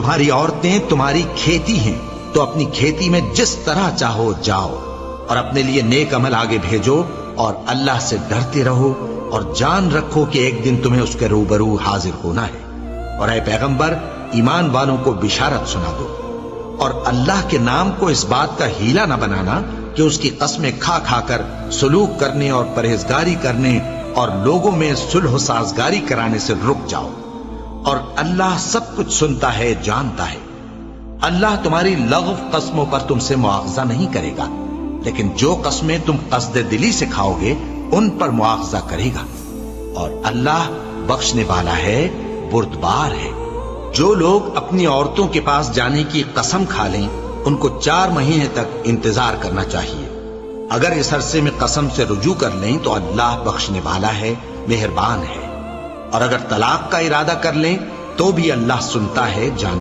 تمہاری عورتیں تمہاری کھیتی ہیں، تو اپنی کھیتی میں جس طرح چاہو جاؤ، اور اپنے لیے نیک عمل آگے بھیجو، اور اللہ سے ڈرتے رہو، اور جان رکھو کہ ایک دن تمہیں اس کے روبرو حاضر ہونا ہے۔ اور اے پیغمبر، ایمان والوں کو بشارت سنا دو، اور اللہ کے نام کو اس بات کا ہیلا نہ بنانا کہ اس کی قسمیں کھا کھا کر سلوک کرنے اور پرہیزگاری کرنے اور لوگوں میں صلح و سازگاری کرانے سے رک جاؤ، اور اللہ سب کچھ سنتا ہے، جانتا ہے۔ اللہ تمہاری لغو قسموں پر تم سے مواخذہ نہیں کرے گا، لیکن جو قسمیں تم قصد دلی سے کھاؤ گے ان پر مواخذہ کرے گا، اور اللہ بخشنے والا ہے، بردبار ہے۔ جو لوگ اپنی عورتوں کے پاس جانے کی قسم کھا لیں ان کو 4 مہینے تک انتظار کرنا چاہیے۔ اگر اس عرصے میں قسم سے رجوع کر لیں تو اللہ بخشنے والا ہے، مہربان ہے، اور اگر طلاق کا ارادہ کر لیں تو بھی اللہ سنتا ہے، جانتا ہے۔